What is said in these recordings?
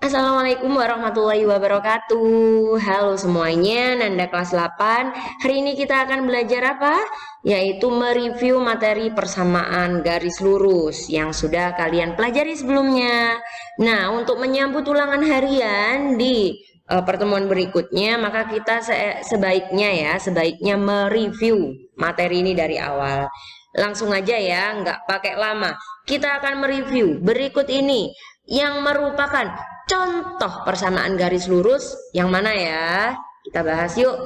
Assalamualaikum warahmatullahi wabarakatuh. Halo semuanya, Nanda kelas 8. Hari ini kita akan belajar apa? Yaitu mereview materi persamaan garis lurus yang sudah kalian pelajari sebelumnya. Nah, untuk menyambut ulangan harian di pertemuan berikutnya, maka kita sebaiknya mereview materi ini dari awal. Langsung aja ya, nggak pakai lama. Kita akan mereview berikut ini yang merupakan contoh persamaan garis lurus yang mana ya? Kita bahas yuk.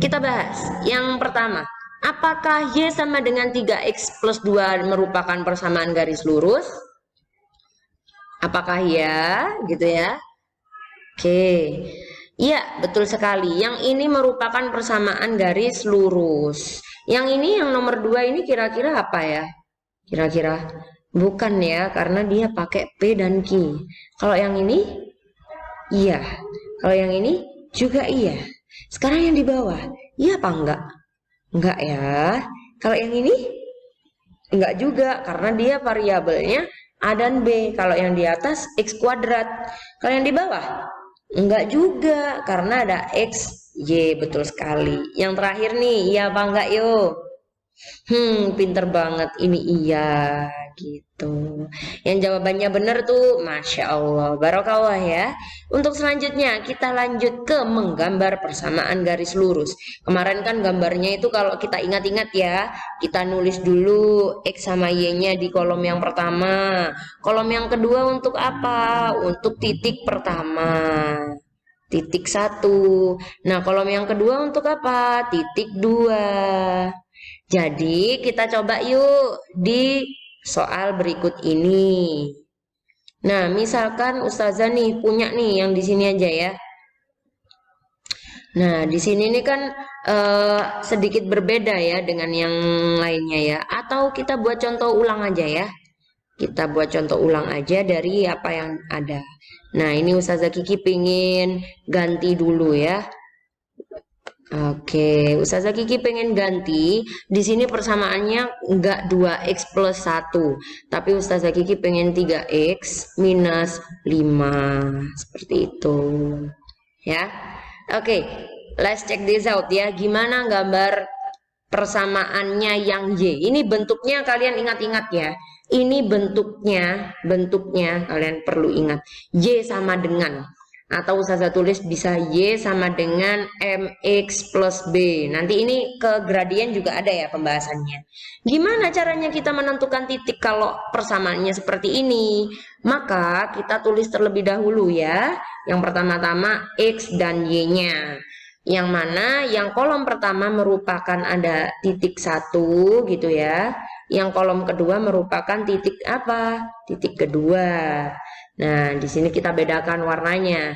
Kita bahas yang pertama. Apakah Y sama dengan 3X plus 2 merupakan persamaan garis lurus? Apakah ya? Gitu ya. Oke. Iya, betul sekali. Yang ini merupakan persamaan garis lurus. Yang ini yang nomor 2 ini kira-kira apa ya? Kira-kira bukan ya, karena dia pakai P dan Q. Kalau yang ini iya. Kalau yang ini juga iya. Sekarang yang di bawah, iya apa enggak? Enggak ya. Kalau yang ini enggak juga, karena dia variabelnya A dan B. Kalau yang di atas X kuadrat. Kalau yang di bawah enggak juga, karena ada X, Y. Betul sekali. Yang terakhir nih, iya apa enggak yuk? Pinter banget ini iya gitu. Yang jawabannya benar tuh, Masya Allah, Barokallah ya. Untuk selanjutnya kita lanjut ke menggambar persamaan garis lurus. Kemarin kan gambarnya itu kalau kita ingat-ingat ya, kita nulis dulu X sama Y-nya di kolom yang pertama. Kolom yang kedua untuk apa? Untuk titik pertama. Titik 1. Nah, kolom yang kedua untuk apa? Titik 2. Jadi kita coba yuk di soal berikut ini. Nah, misalkan Ustazah nih punya nih yang di sini aja ya. Nah, di sini nih kan sedikit berbeda ya dengan yang lainnya ya. Atau kita buat contoh ulang aja ya. Kita buat contoh ulang aja dari apa yang ada. Nah, ini Ustazah Kiki pingin ganti dulu ya. Oke, Ustazah Kiki pengen ganti. Di sini persamaannya enggak 2x plus 1, tapi Ustazah Kiki pengen 3x minus 5. Seperti itu. Ya. Oke, let's check this out ya. Gimana gambar persamaannya yang Y? Ini bentuknya kalian ingat-ingat ya. Ini bentuknya kalian perlu ingat. Y sama dengan, atau Ustazah tulis bisa Y sama dengan MX plus B. Nanti ini ke gradien juga ada ya pembahasannya. Gimana caranya kita menentukan titik kalau persamaannya seperti ini? Maka kita tulis terlebih dahulu ya. Yang pertama-tama X dan Y-nya. Yang mana yang kolom pertama merupakan ada titik 1 gitu ya. Yang kolom kedua merupakan titik apa? Titik kedua. Nah, di sini kita bedakan warnanya.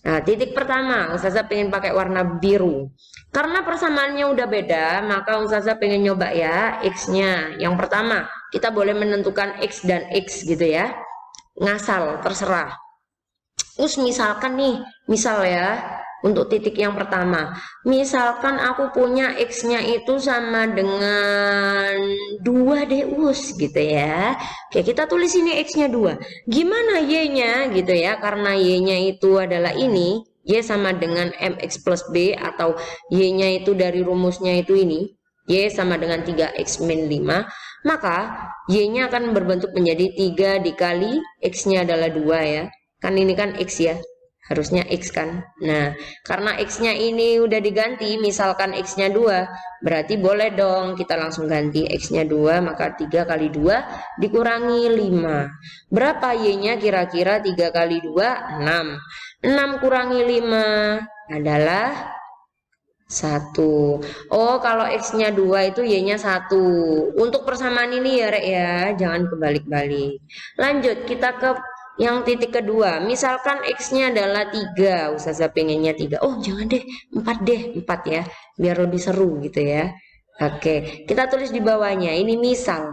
Nah, titik pertama, Ustazah pengen pakai warna biru. Karena persamaannya udah beda, maka Ustazah pengen nyoba ya X-nya. Yang pertama, kita boleh menentukan X dan X gitu ya. Ngasal, terserah. Terus misalkan nih, misal ya, untuk titik yang pertama, misalkan aku punya X-nya itu sama dengan 2 Deus gitu ya. Oke, kita tulis ini X-nya 2. Gimana Y-nya gitu ya, karena Y-nya itu adalah ini, Y sama dengan MX plus B, atau Y-nya itu dari rumusnya itu ini, Y sama dengan 3X min 5, maka Y-nya akan berbentuk menjadi 3 dikali X-nya adalah 2 ya. Kan ini kan X ya, harusnya X kan. Nah, karena X-nya ini udah diganti, misalkan X-nya 2, berarti boleh dong kita langsung ganti X-nya 2, maka 3 kali 2 dikurangi 5. Berapa Y-nya kira-kira? 3 kali 2, 6. 6 kurangi 5 adalah 1. Oh, kalau X-nya 2 itu Y-nya 1. Untuk persamaan ini ya, Rek ya, jangan kebalik-balik. Lanjut, kita ke yang titik kedua, misalkan X-nya adalah 3, Ustazah pengennya 3. Oh, jangan deh, 4 deh, 4 ya, biar lebih seru gitu ya. Oke, kita tulis di bawahnya, ini misal.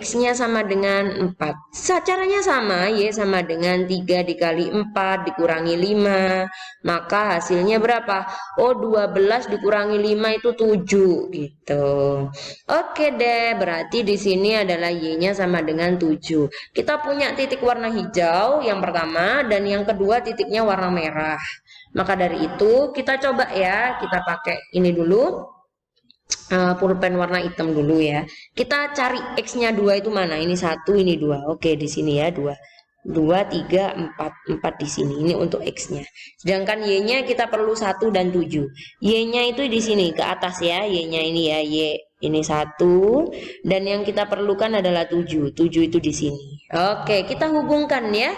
X-nya sama dengan 4. Caranya sama, Y sama dengan 3 dikali 4 dikurangi 5. Maka hasilnya berapa? Oh, 12 dikurangi 5 itu 7 gitu. Oke deh, berarti di sini adalah Y-nya sama dengan 7. Kita punya titik warna hijau yang pertama dan yang kedua titiknya warna merah. Maka dari itu kita coba ya, kita pakai ini dulu. Pulpen warna hitam dulu ya. Kita cari X-nya 2 itu mana? Ini 1, ini 2. Oke, di sini ya 2. 2, 3, 4. 4 di sini. Ini untuk X-nya. Sedangkan Y-nya kita perlu 1 dan 7. Y-nya itu di sini ke atas ya. Y-nya ini ya, Y. Ini 1 dan yang kita perlukan adalah 7. 7 itu di sini. Oke, kita hubungkan ya.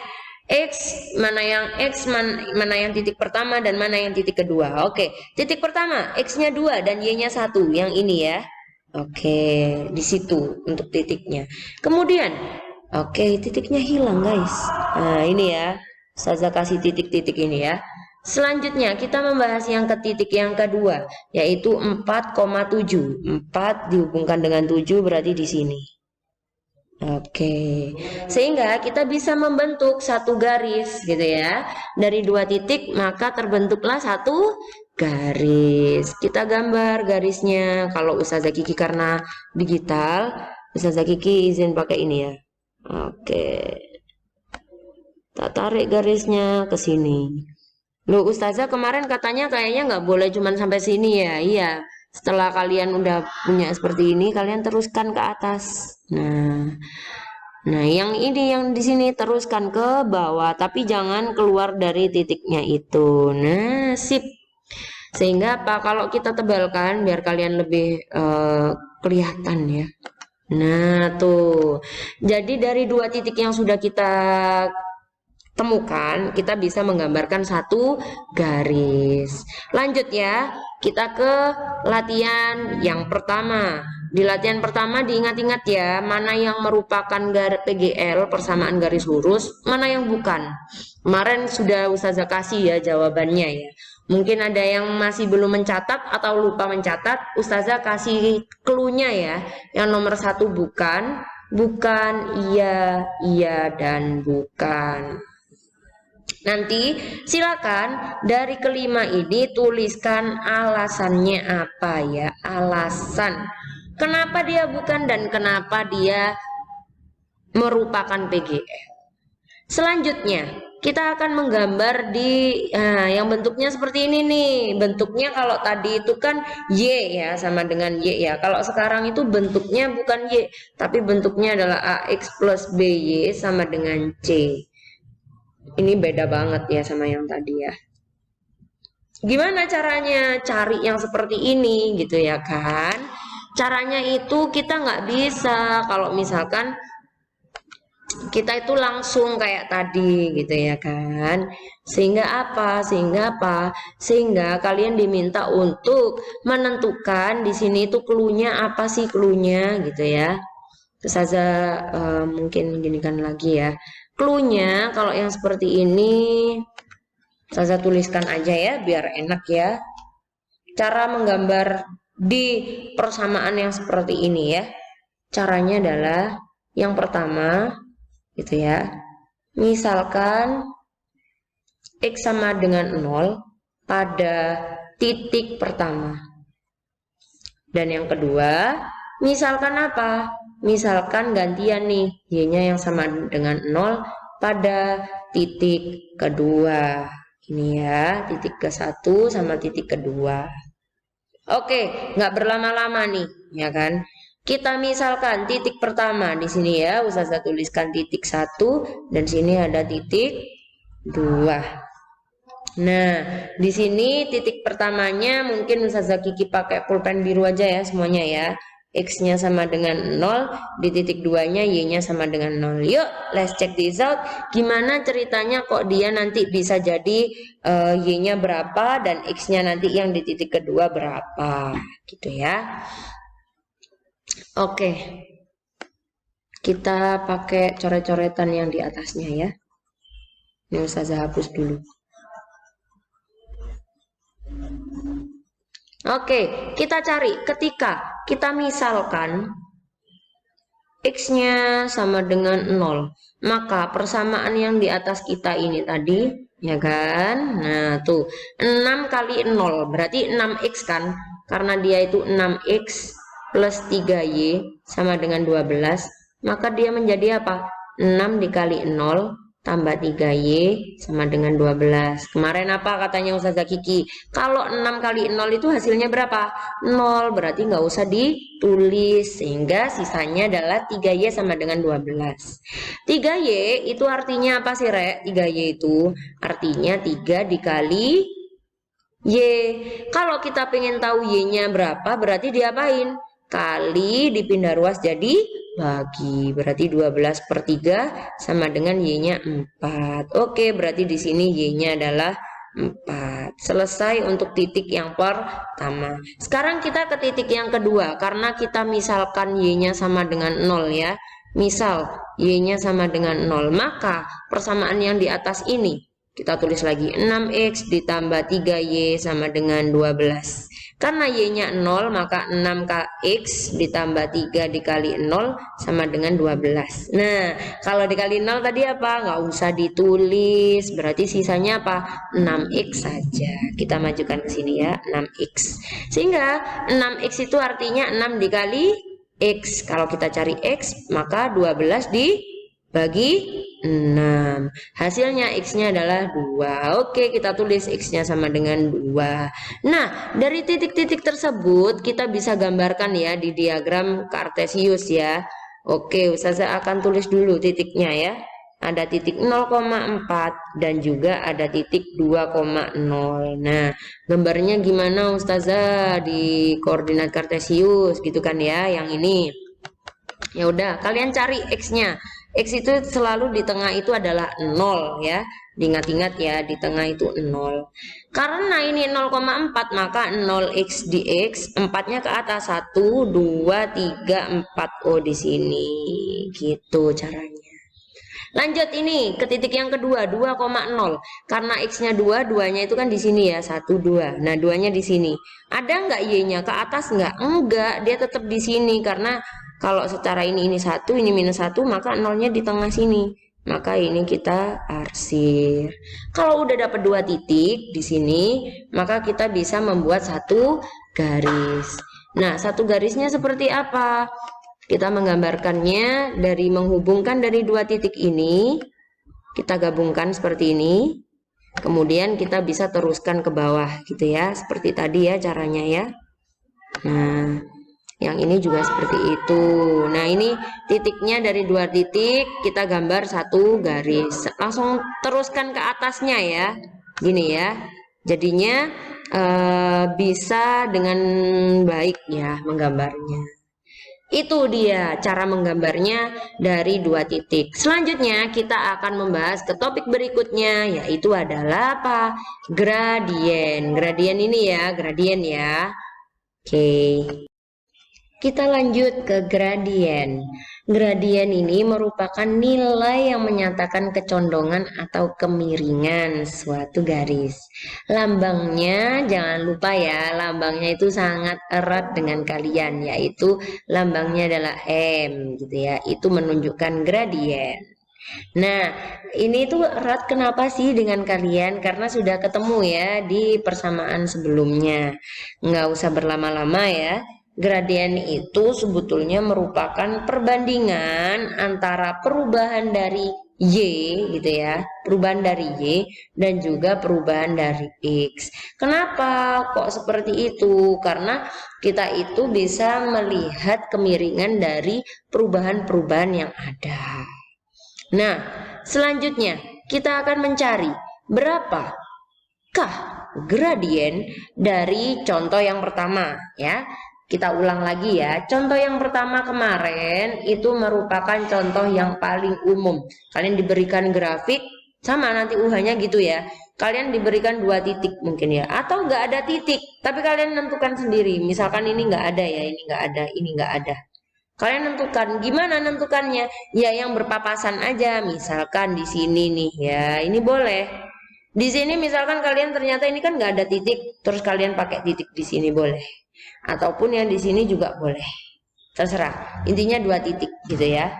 Mana yang titik pertama dan mana yang titik kedua. Oke, titik pertama X-nya 2 dan Y-nya 1, yang ini ya. Oke, di situ untuk titiknya. Kemudian, oke, titiknya hilang guys. Nah, ini ya. Saya kasih titik-titik ini ya. Selanjutnya kita membahas yang ke titik yang kedua, yaitu 4,7. 4 dihubungkan dengan 7 berarti di sini. Oke, sehingga kita bisa membentuk satu garis gitu ya. Dari 2 titik maka terbentuklah satu garis. Kita gambar garisnya. Kalau Ustazah Kiki karena digital, Ustazah Kiki izin pakai ini ya. Oke, tak tarik garisnya ke sini. Loh, Ustazah kemarin katanya kayaknya nggak boleh cuman sampai sini ya. Iya, setelah kalian udah punya seperti ini, kalian teruskan ke atas. Nah, yang ini yang di sini teruskan ke bawah, tapi jangan keluar dari titiknya itu. Nah, sip. Sehingga apa? Kalau kita tebalkan biar kalian lebih kelihatan ya. Nah, tuh. Jadi dari 2 titik yang sudah kita temukan, kita bisa menggambarkan satu garis. Lanjut ya, kita ke latihan yang pertama. Di latihan pertama diingat-ingat ya, mana yang merupakan PGL, persamaan garis lurus, mana yang bukan. Kemarin sudah Ustazah kasih ya jawabannya ya. Mungkin ada yang masih belum mencatat atau lupa mencatat, Ustazah kasih clue-nya ya. Yang nomor 1 bukan, bukan, iya, iya, dan bukan. Nanti silakan dari kelima ini tuliskan alasannya apa ya, alasan kenapa dia bukan dan kenapa dia merupakan PGL. Selanjutnya kita akan menggambar di yang bentuknya seperti ini nih. Bentuknya kalau tadi itu kan Y ya, sama dengan Y ya. Kalau sekarang itu bentuknya bukan Y, tapi bentuknya adalah AX plus BY sama dengan C. Ini beda banget ya sama yang tadi ya. Gimana caranya cari yang seperti ini gitu ya kan? Caranya itu kita nggak bisa kalau misalkan kita itu langsung kayak tadi gitu ya kan. Sehingga apa? Sehingga kalian diminta untuk menentukan di sini itu clue-nya apa sih clue-nya gitu ya. Terus saja mungkin ginikan lagi ya. Clue-nya kalau yang seperti ini saya tuliskan aja ya biar enak ya. Cara menggambar di persamaan yang seperti ini ya. Caranya adalah yang pertama gitu ya. Misalkan X sama dengan 0 pada titik pertama. Dan yang kedua, misalkan apa? Misalkan gantian nih, Y-nya yang sama dengan 0 pada titik kedua. Ini ya, titik ke-1 sama titik kedua. Oke, nggak berlama-lama nih, ya kan? Kita misalkan titik pertama di sini ya, Ustazah tuliskan titik 1 dan sini ada titik 2. Nah, di sini titik pertamanya mungkin Ustazah Kiki pakai pulpen biru aja ya semuanya ya. X-nya sama dengan 0, di titik 2-nya Y-nya sama dengan 0. Yuk, let's check this out. Gimana ceritanya kok dia nanti bisa jadi Y-nya berapa dan X-nya nanti yang di titik kedua berapa. Gitu ya. Oke. Kita pakai coret-coretan yang di atasnya ya. Ini Ustazah hapus dulu. Oke, kita cari ketika kita misalkan X-nya sama dengan 0. Maka persamaan yang di atas kita ini tadi, ya kan? Nah, tuh 6 kali 0 berarti 6X kan? Karena dia itu 6X plus 3Y sama dengan 12, maka dia menjadi apa? 6 dikali 0 tambah 3Y sama dengan 12. Kemarin apa katanya Ustazah Kiki? Kalau 6 kali 0 itu hasilnya berapa? 0, berarti nggak usah ditulis. Sehingga sisanya adalah 3Y sama dengan 12. 3Y itu artinya apa sih, Rek? 3Y itu artinya 3 dikali Y. Kalau kita pengen tahu Y-nya berapa, berarti diapain? Kali dipindah ruas jadi bagi. Berarti 12 per 3 sama dengan Y-nya 4. Oke, berarti di sini Y-nya adalah 4. Selesai untuk titik yang pertama. Sekarang kita ke titik yang kedua. Karena kita misalkan Y-nya sama dengan 0 ya. Misal Y-nya sama dengan 0. Maka persamaan yang di atas ini kita tulis lagi 6X ditambah 3Y sama dengan 12. Karena Y-nya 0, maka 6X ditambah 3 dikali 0 sama dengan 12. Nah, kalau dikali 0 tadi apa? Nggak usah ditulis. Berarti sisanya apa? 6X saja. Kita majukan ke sini ya, 6X. Sehingga 6X itu artinya 6 dikali X. Kalau kita cari X, maka 12 dibagi 6. Hasilnya X-nya adalah 2. Oke, kita tulis X-nya sama dengan 2. Nah, dari titik-titik tersebut kita bisa gambarkan ya di diagram Kartesius ya. Oke, Ustazah akan tulis dulu titiknya ya. Ada titik 0,4 dan juga ada titik 2,0. Nah, gambarnya gimana Ustazah di koordinat Kartesius gitu kan ya, yang ini. Ya udah, kalian cari X-nya. X itu selalu di tengah itu adalah 0 ya. Diingat-ingat ya, di tengah itu 0. Karena ini 0,4 maka 0x dx, 4-nya ke atas 1 2 3 4. Oh, di sini. Gitu caranya. Lanjut ini ke titik yang kedua 2,0. Karena x-nya 2, 2-nya itu kan di sini ya, 1 2. Nah, 2-nya di sini. Ada nggak y-nya ke atas nggak? Enggak, dia tetap di sini karena kalau secara ini 1, ini minus 1, maka 0-nya di tengah sini. Maka ini kita arsir. Kalau udah dapat 2 titik di sini, maka kita bisa membuat 1 garis. Nah, 1 garisnya seperti apa? Kita menggambarkannya dari menghubungkan dari 2 titik ini. Kita gabungkan seperti ini. Kemudian kita bisa teruskan ke bawah gitu ya. Seperti tadi ya caranya ya. Nah, yang ini juga seperti itu. Nah, ini titiknya dari 2 titik kita gambar 1 garis. Langsung teruskan ke atasnya ya. Gini ya. Jadinya bisa dengan baik ya menggambarnya. Itu dia cara menggambarnya dari 2 titik. Selanjutnya kita akan membahas ke topik berikutnya, yaitu adalah apa? Gradien. Gradien ini ya, gradien ya. Oke. Kita lanjut ke gradien. Gradien ini merupakan nilai yang menyatakan kecondongan atau kemiringan suatu garis. Lambangnya jangan lupa ya, lambangnya itu sangat erat dengan kalian, yaitu lambangnya adalah M gitu ya. Itu menunjukkan gradien. Nah, ini tuh erat kenapa sih dengan kalian? Karena sudah ketemu ya di persamaan sebelumnya. Nggak usah berlama-lama ya. Gradien itu sebetulnya merupakan perbandingan antara perubahan dari Y gitu ya, perubahan dari Y dan juga perubahan dari X. Kenapa kok seperti itu? Karena kita itu bisa melihat kemiringan dari perubahan-perubahan yang ada. Nah, selanjutnya kita akan mencari berapakah gradien dari contoh yang pertama ya. Kita ulang lagi ya. Contoh yang pertama kemarin itu merupakan contoh yang paling umum. Kalian diberikan grafik sama nanti UH-nya gitu ya. Kalian diberikan 2 titik mungkin ya, atau nggak ada titik, tapi kalian tentukan sendiri. Misalkan ini nggak ada ya, ini nggak ada, ini nggak ada. Kalian tentukan, gimana nentukannya? Ya yang berpapasan aja. Misalkan di sini nih ya, ini boleh. Di sini misalkan kalian ternyata ini kan nggak ada titik, terus kalian pakai titik di sini boleh. Ataupun yang di sini juga boleh. terserah. Intinya 2 titik gitu ya.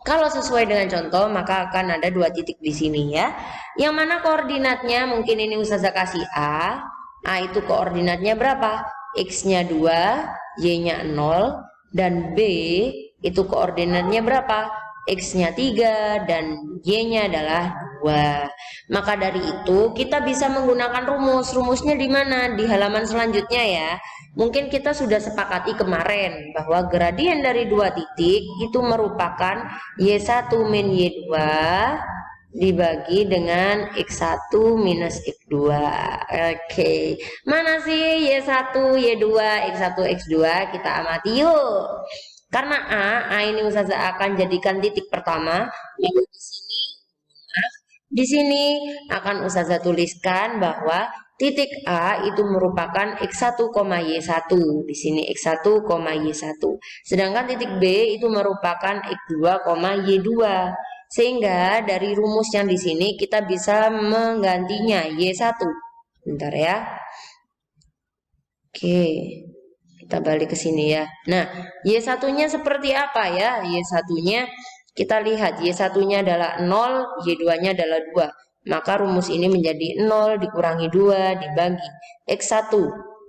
Kalau sesuai dengan contoh maka akan ada 2 titik di sini ya. Yang mana koordinatnya mungkin ini Ustazah kasih A. A itu koordinatnya berapa? X-nya 2, Y-nya 0, dan B itu koordinatnya berapa? X-nya 3 dan Y-nya adalah 2. Maka dari itu kita bisa menggunakan rumus. Rumusnya di mana? Di halaman selanjutnya ya. Mungkin kita sudah sepakati kemarin bahwa gradien dari 2 titik itu merupakan Y1 min Y2 dibagi dengan X1 minus X2. Oke. Mana sih Y1, Y2, X1, X2? Kita amati yuk. Karena A ini Ustazah akan jadikan titik pertama. Di sini, di sini akan Ustazah tuliskan bahwa titik A itu merupakan X1, Y1. Di sini X1, Y1. Sedangkan titik B itu merupakan X2, Y2. Sehingga dari rumus yang di sini kita bisa menggantinya Y1. Bentar ya. Oke. Kita balik ke sini ya. Nah, Y1-nya seperti apa ya? Y1-nya kita lihat Y1-nya adalah 0, Y2-nya adalah 2. Maka rumus ini menjadi 0 dikurangi 2 dibagi X1.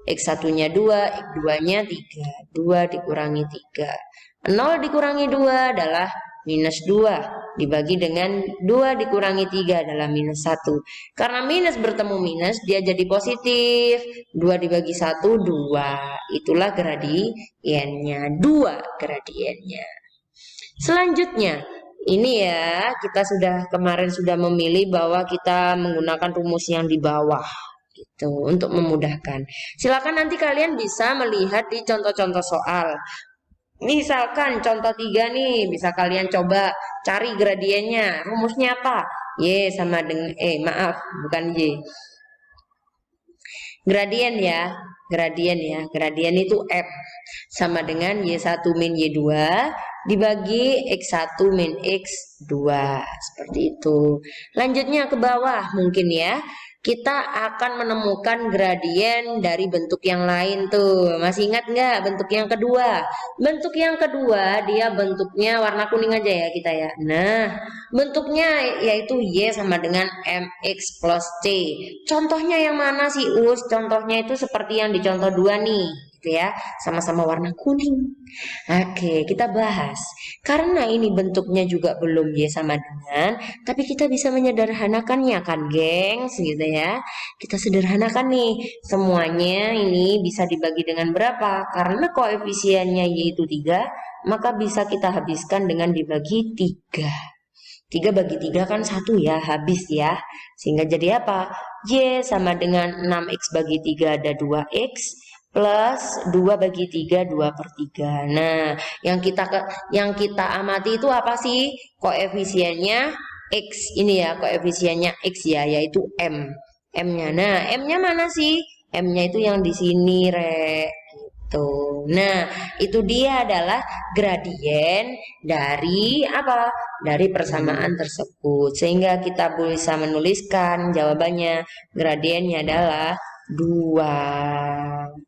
X1-nya 2, X2-nya 3. 2 dikurangi 3. 0 dikurangi 2 adalah minus 2. Dibagi dengan 2 dikurangi 3 adalah minus 1. Karena minus bertemu minus, dia jadi positif. 2 dibagi 1, 2. Itulah gradiennya. 2 gradiennya. Selanjutnya, ini ya, kita kemarin sudah memilih bahwa kita menggunakan rumus yang di bawah. Gitu, untuk memudahkan. Silakan nanti kalian bisa melihat di contoh-contoh soal. Misalkan contoh 3 nih, bisa kalian coba cari gradiennya. Rumusnya apa? Y sama dengan maaf, bukan Y. Gradien ya. Gradien itu M sama dengan Y1 min Y2 dibagi X1 min X2. Seperti itu. Lanjutnya ke bawah mungkin ya. Kita akan menemukan gradien dari bentuk yang lain tuh. Masih ingat nggak bentuk yang kedua? Bentuk yang kedua dia bentuknya warna kuning aja ya kita ya. Nah, bentuknya yaitu Y sama dengan MX plus C. Contohnya yang mana sih Us? Contohnya itu seperti yang di contoh 2 nih. Gitu ya, sama-sama warna kuning. Oke, kita bahas. Karena ini bentuknya juga belum Y sama dengan, tapi kita bisa menyederhanakannya kan, gengs, gitu ya. Kita sederhanakan nih, semuanya ini bisa dibagi dengan berapa? Karena koefisiennya Y itu 3, maka bisa kita habiskan dengan dibagi 3. 3 bagi 3 kan 1 ya, habis ya. Sehingga jadi apa? Y sama dengan 6X bagi 3 ada 2X. Plus 2 bagi 3, 2 per 3. Nah, yang kita amati itu apa sih? Koefisiennya X. Ini ya, koefisiennya X ya, yaitu M. M-nya. Nah, M-nya mana sih? M-nya itu yang di sini, Rek. Gitu. Nah, itu dia adalah gradien dari apa? Dari persamaan tersebut. Sehingga kita bisa menuliskan jawabannya. Gradiennya adalah 2.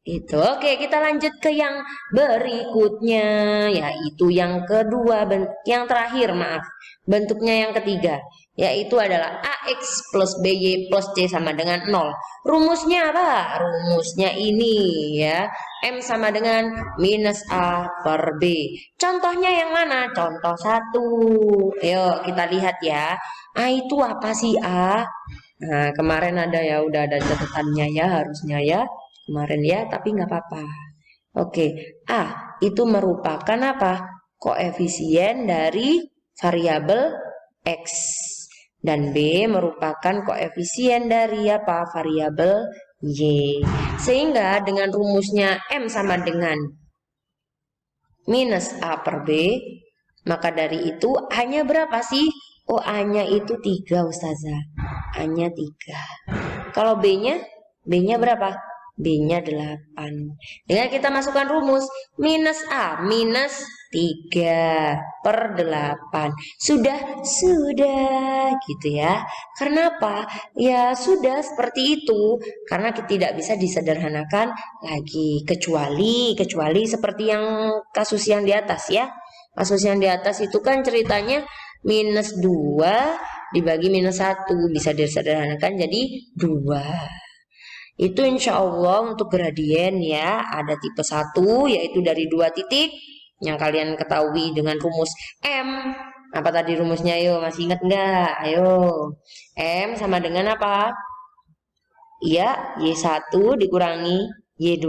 Itu. Oke, kita lanjut ke yang berikutnya, yaitu yang kedua, yang terakhir, maaf. Bentuknya yang ketiga, yaitu adalah AX plus BY plus C sama dengan 0. Rumusnya apa? Rumusnya ini ya. M sama dengan minus A per B. Contohnya yang mana? Contoh 1. Ayo kita lihat ya. A itu apa sih A? Nah, kemarin ada ya, udah ada catatannya ya, harusnya ya. Kemarin ya, tapi nggak apa-apa. Oke, A itu merupakan apa? Koefisien dari variabel X. Dan B merupakan koefisien dari apa? Variabel Y. Sehingga dengan rumusnya M sama dengan minus A per B, maka dari itu A-nya berapa sih? Oh, A-nya itu 3, Ustazah. A-nya 3. Kalau B-nya? B-nya berapa? B-nya 8. Dengan kita masukkan rumus minus A minus 3 per 8. Sudah gitu ya. Karena apa? Ya sudah seperti itu. Karena tidak bisa disederhanakan lagi. Kecuali seperti yang kasus yang di atas ya. Kasus yang di atas itu kan ceritanya minus 2 dibagi minus 1. Bisa disederhanakan jadi 2. Itu insya Allah untuk gradien ya, ada tipe 1 yaitu dari 2 titik yang kalian ketahui dengan rumus M. Apa tadi rumusnya? Ayo, masih ingat nggak? Ayo, M sama dengan apa? Iya, Y1 dikurangi Y2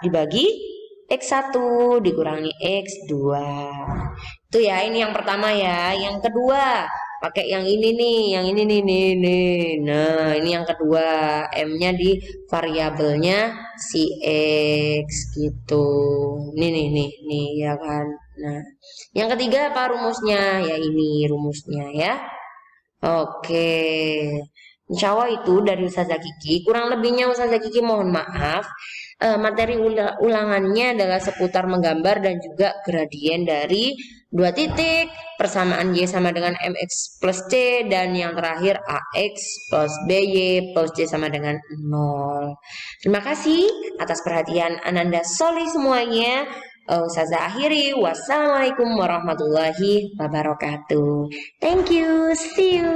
dibagi X1 dikurangi X2. Itu ya, ini yang pertama ya. Yang kedua, pakai yang ini nih, nih. Nah, ini yang kedua, M-nya di variabelnya si X gitu. Nih ya kan. Nah, yang ketiga apa rumusnya? Ya ini rumusnya ya. Oke. Insya Allah itu dari Ustazah Kiki. Kurang lebihnya Ustazah Kiki mohon maaf. Materi ulangannya adalah seputar menggambar dan juga gradien dari 2 titik, persamaan Y sama dengan MX plus C, dan yang terakhir AX plus BY plus C sama dengan 0. Terima kasih atas perhatian Ananda Soli semuanya. Ustazah akhiri. Wassalamualaikum warahmatullahi wabarakatuh. Thank you. See you.